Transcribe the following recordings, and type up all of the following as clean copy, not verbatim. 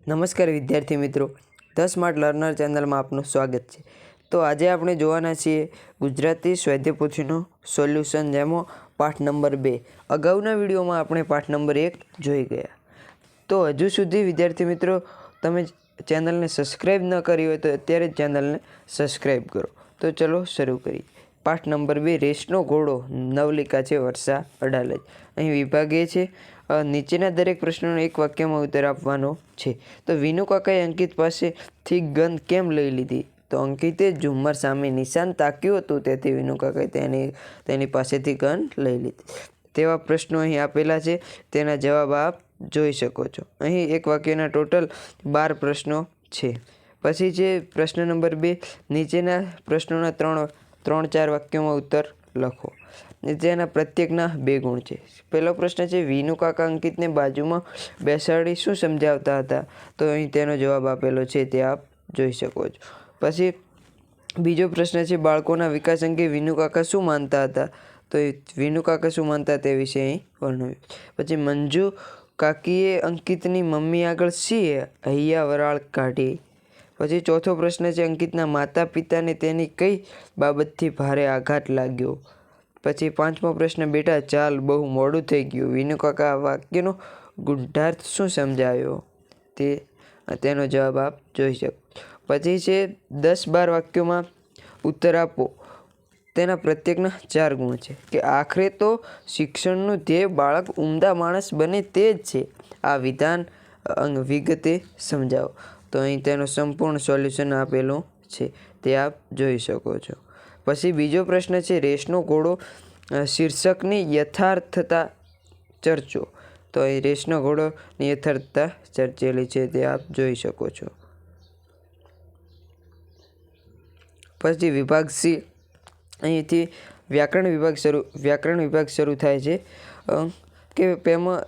નમસ્કાર વિદ્યાર્થી મિત્રો, ધ સ્માર્ટ લર્નર ચેનલમાં આપનું સ્વાગત છે. તો આજે આપણે જોવાના છીએ ગુજરાતી સ્વાધ્યાયપોથીનું સોલ્યુશન, જેમાં પાઠ નંબર 2. અગાઉના વિડીયોમાં આપણે પાઠ નંબર 1 જોઈ ગયા. તો હજુ સુધી વિદ્યાર્થી મિત્રો તમે ચેનલને સબસ્ક્રાઈબ ન કરી હોય તો અત્યારે જ ચેનલને સબસ્ક્રાઈબ કરો. તો ચલો શરૂ કરીએ. પાઠ નંબર 2, રેસનો ઘોડો. નવલિકા છે વર્ષા અડાલજ. અહીં વિભાગ એ છે. નીચેના દરેક પ્રશ્નોનો એક વાક્યમાં ઉત્તર આપવાનો છે. તો વિનુ કાકાએ અંકિત પાસેથી ગન કેમ લઈ લીધી? તો અંકિતે ઝુમ્મર સામે નિશાન તાક્યું હતું, તેથી વિનુ કાકાએ તેની પાસેથી ગન લઈ લીધી. તેવા પ્રશ્નો અહીં આપેલા છે, તેના જવાબ આપ જોઈ શકો છો. અહીં એક વાક્યના ટોટલ 12 પ્રશ્નો છે. પછી છે પ્રશ્ન નંબર 2, નીચેના પ્રશ્નોના 3-4 વાક્યોમાં ઉત્તર લખો. જેના પ્રત્યેકના 2 ગુણ છે. પહેલો પ્રશ્ન છે, વિનુ કાકા અંકિતને બાજુમાં બેસાડી શું સમજાવતા હતા? તો અહીં તેનો જવાબ આપેલો છે, તે આપ જોઈ શકો છો. પછી બીજો પ્રશ્ન છે, બાળકોના વિકાસ અંગે વિનુ કાકા શું માનતા હતા? તો વિનુ કાકા શું માનતા તે વિશે અહીં વર્ણવ્યું. પછી મંજુ કાકીએ અંકિતની મમ્મી આગળ શી હૈયા વરાળ કાઢી? પછી ચોથો પ્રશ્ન છે, અંકિતના માતા પિતાને તેની કઈ બાબતથી ભારે આઘાત લાગ્યો? પછી પાંચમો પ્રશ્ન, બેટા ચાલ, બહુ મોડું થઈ ગયું. વિનુ કાકા આ વાક્યનો ગૂઢાર્થ શું સમજાયો? તેનો જવાબ આપ જોઈ શકો. પછી છે 10-12 વાક્યોમાં ઉત્તર આપો. તેના પ્રત્યેકના 4 ગુણ છે. કે આખરે તો શિક્ષણનું ધ્યેય બાળક ઉમદા માણસ બને તે જ છે. આ વિધાન વિગતે સમજાવો. તો અહીં તેનું સંપૂર્ણ સોલ્યુશન આપેલું છે, તે આપ જોઈ શકો છો. પછી બીજો પ્રશ્ન છે, રેસનો ઘોડો શીર્ષકની યથાર્થતા ચર્ચો. તો અહીં રેસનો ઘોડોની યથાર્થતા ચર્ચેલી છે, તે આપ જોઈ શકો છો. પછી વિભાગ સી, અહીંથી વ્યાકરણ વિભાગ શરૂ થાય છે. કે તેમાં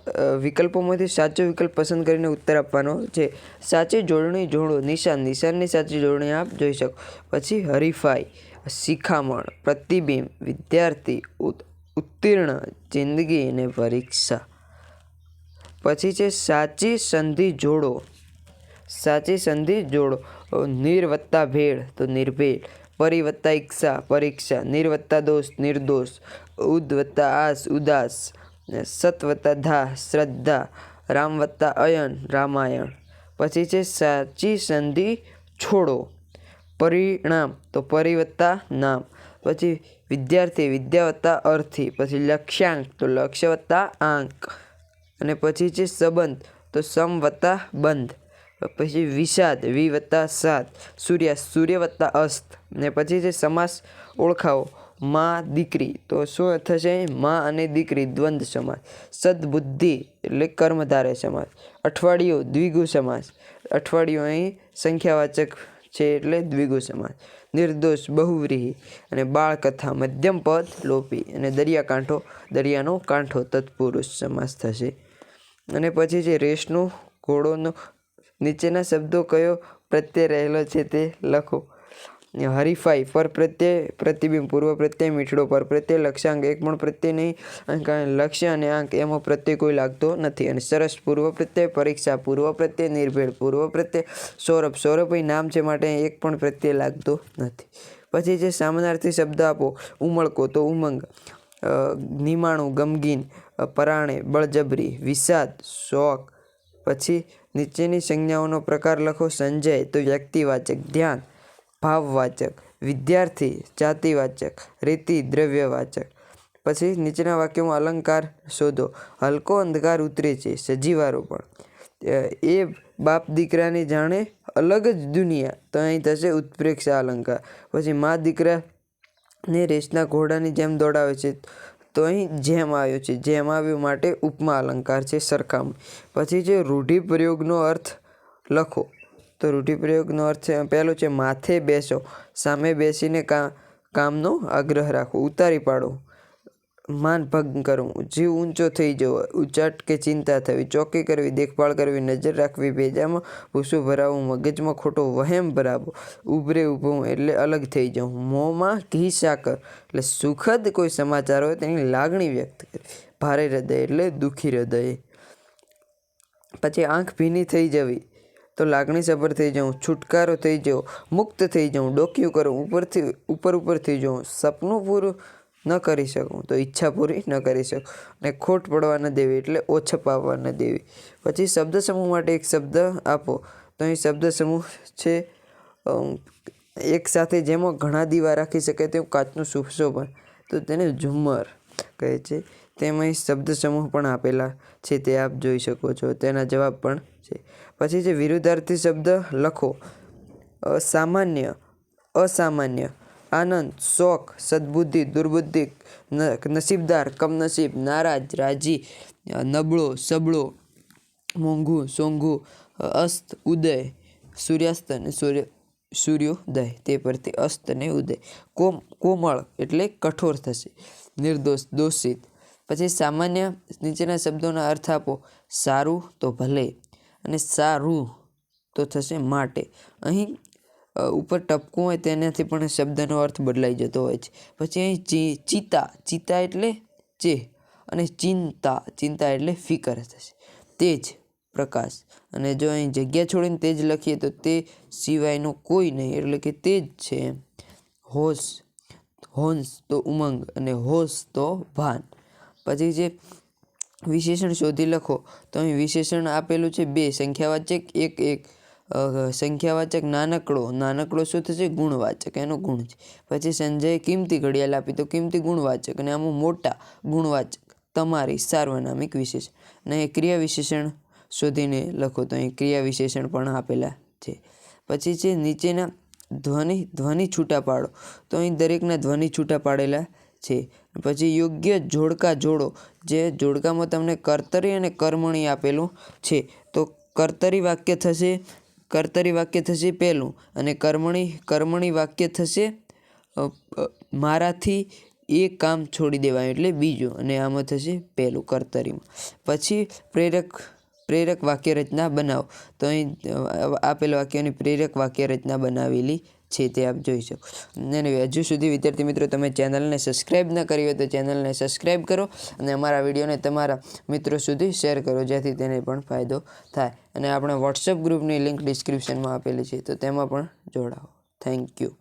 વિકલ્પોમાંથી સાચો વિકલ્પ પસંદ કરીને ઉત્તર આપવાનો છે. સાચી જોડણી જોડો. નિશાનની સાચી જોડણી આપ જોઈ શકો. પછી હરીફાઈ, શિખામણ, પ્રતિબિંબ, વિદ્યાર્થી, ઉત્તીર્ણ, જિંદગી અને પરીક્ષા. પછી છે સાચી સંધિ જોડો. સાચી સંધિ જોડો. નિર વત્તા ભેળ તો નિર્ભેળ. પરી વત્તા ઈક્ષા પરીક્ષા. નિર વત્તા દોષ નિર્દોષ. ઉદ વત્તા આસ ઉદાસ. સત વત્તા ધા શ્રદ્ધા. રામ વત્તા અયન રામાયણ. પછી છે સાચી સંધિ છોડો. પરિણામ તો પરી વત્તા નામ. પછી વિદ્યાર્થી, વિદ્યા વત્તા અર્થી. પછી લક્ષ્યાંક તો લક્ષ્ય વત્તા આંક. અને પછી છે સંબંધ તો સમ વત્તા બંધ. પછી વિષાદ, વી વત્તા સાત. સૂર્યાસ્ત, સૂર્ય વત્તા અસ્ત. ને પછી છે સમાસ ઓળખાવો. માં દીકરી તો શું થશે? માં અને દીકરી દ્વંદ્વ સમાસ. સદબુદ્ધિ એટલે કર્મધારય સમાસ. અઠવાડિયું દ્વિગુ સમાસ. અઠવાડિયું અહીં સંખ્યાવાચક છે એટલે દ્વિગુ સમાસ. નિર્દોષ બહુવ્રીહી. અને બાળકથા મધ્યમ પદ લોપી. અને દરિયાકાંઠો, દરિયાનો કાંઠો તત્પુરુષ સમાસ થશે. અને પછી છે રેસનો ઘોડોનો નીચેના શબ્દો કયો પ્રત્યય રહેલો છે તે લખો. હરીફાઈ પર પ્રત્યય, પ્રતિબિંબ પૂર્વ પ્રત્યય, મીઠડો પર પ્રત્યય, લક્ષ્યાંક એક પણ પ્રત્યય નહીં, લક્ષ્ય અને આંક એમાં પ્રત્યય કોઈ લાગતો નથી. અને સરસ પૂર્વ પ્રત્યય, પરીક્ષા પૂર્વ પ્રત્યય, નિર્ભેળ પૂર્વ પ્રત્યય, સૌરભ સૌરભ નામ છે માટે એક પણ પ્રત્યય લાગતો નથી. પછી જે સામનાર્થી શબ્દ આપો. ઉમળકો તો ઉમંગ, નિમાણું ગમગીન, પરાણે બળજબરી, વિષાદ શોક. પછી નીચેની સંજ્ઞાઓનો પ્રકાર લખો. સંજય તો વ્યક્તિવાચક ધ્યાન ભાવવાચક, વિદ્યાર્થી જાતિવાચક, રીતિ દ્રવ્યવાચક. પછી નીચેના વાક્યોમાં અલંકાર શોધો. હલકો અંધકાર ઉતરે છે, સજીવારોપણ. એ બાપ દીકરાની જાણે અલગ જ દુનિયા તો અહીં થશે ઉત્પ્રેક્ષા અલંકાર. પછી મા દીકરાને રેસના ઘોડાની જેમ દોડાવે છે તો અહીં જેમ આવ્યો છે, જેમ આવ્યું માટે ઉપમા અલંકાર છે, સરખામણી. પછી જે રૂઢિપ્રયોગનો અર્થ લખો. તો રૂઢિપ્રયોગનો અર્થ છે, પહેલો છે માથે બેસો. સામે બેસીને કામનો આગ્રહ રાખવો. ઉતારી પાડો, માન ભંગ કરવું, જીવ ઊંચો થઈ જવો, ઉચાટ કે ચિંતા થવી, ચોકી કરવી, દેખભાળ કરવી, નજર રાખવી, ભેજામાં ભૂસું ભરાવવું, મગજમાં ખોટો વહેમ ભરાવો, ઉભરે ઊભું એટલે અલગ થઈ જવું, મોંમાં ઘી સાકર એટલે સુખદ કોઈ સમાચાર હોય તેની લાગણી વ્યક્ત કરવી, ભારે હૃદય એટલે દુઃખી હૃદય. પછી આંખ ભીની થઈ જવી તો લાગણીસભર થઈ જવું, છુટકારો થઈ જવો, મુક્ત થઈ જવું, ડોક્યું કરવું, ઉપર થઈ જવું, સપનું પૂરું ન કરી શકું તો ઈચ્છા પૂરી ન કરી શકું, અને ખોટ પડવા ન દેવી એટલે ઓછપ આવવા ન દેવી. પછી શબ્દ સમૂહ માટે એક શબ્દ આપો. તો અહીં શબ્દ સમૂહ છે એક સાથે જેમાં ઘણા દીવા રાખી શકાય તેવું કાચનું સુશોભન, તો તેને ઝુમ્મર કહે છે. તેમાં શબ્દ સમૂહ પણ આપેલા છે, તે આપ જોઈ શકો છો. તેના જવાબ પણ છે. પછી જે વિરુદ્ધાર્થી શબ્દ લખો. સામાન્ય, અસામાન્ય, આનંદ, શોખ, સદબુદ્ધિ, દુર્બુદ્ધિ, નસીબદાર, કમનસીબ, નારાજ, રાજી, નબળો, સબળો, મોંઘું, સોંઘું, અસ્ત, ઉદય, સૂર્યાસ્ત અને સૂર્યોદય, તે પરથી અસ્ત અને ઉદય. કોમળ એટલે કઠોર થશે. નિર્દોષ, દોષિત. પછી સામાન્ય, નીચેના શબ્દોના અર્થ આપો. સારું તો ભલે, અને સારું તો થશે માટે. અહીં ઉપર ટપકું હોય તેનાથી પણ શબ્દનો અર્થ બદલાઈ જતો હોય છે. પછી અહીં ચિતા એટલે ચેહ, અને ચિંતા એટલે ફિકર થશે. તેજ, પ્રકાશ. અને જો અહીં જગ્યા છોડીને તેજ લખીએ તો તે સિવાયનો કોઈ નહીં એટલે કે તે જ છે એમ. હોંશ તો ઉમંગ, અને હોશ તો ભાન. પછી જે વિશેષણ શોધી લખો. તો અહીં વિશેષણ આપેલું છે 2, સંખ્યાવાચક 1. સંખ્યાવાચક નાનકડો શું થશે? ગુણવાચક, એનો ગુણ છે. પછી સંજય કિંમતી ઘડિયાળ આપી, તો કિંમતી ગુણવાચક, અને આમાં મોટા ગુણવાચક, તમારી સાર્વનામિક વિશેષણ. અને ક્રિયા વિશેષણ શોધીને લખો. તો અહીં ક્રિયા વિશેષણ પણ આપેલા છે. પછી છે નીચેના ધ્વનિ છૂટા પાડો. તો અહીં દરેકના ધ્વનિ છૂટા પાડેલા છે. પછી યોગ્ય જોડકા જોડો. જે જોડકામાં તમને કર્તરી અને કર્મણી આપેલું છે, તો કર્તરી વાક્ય થશે પહેલું, અને કર્મણી વાક્ય થશે મારાથી એ કામ છોડી દેવાય એટલે બીજું, અને આમાં થશે પહેલું કર્તરીમાં. પછી પ્રેરક વાક્ય રચના બનાવો. તો અહીં આપેલ વાક્યોની પ્રેરક વાક્ય રચના બનાવેલી છે, તે આપ જોઈ શકો. અને હજુ સુધી વિદ્યાર્થી મિત્રો તમે ચેનલને સબસ્ક્રાઈબ ન કરી હોય તો ચેનલને સબસ્ક્રાઈબ કરો, અને અમારા વિડીયોને તમારા મિત્રો સુધી શેર કરો, જેથી તેને પણ ફાયદો થાય. અને આપણા વોટ્સઅપ ગ્રુપની લિંક ડિસ્ક્રિપ્શનમાં આપેલી છે, તો તેમાં પણ જોડાઓ. Thank you.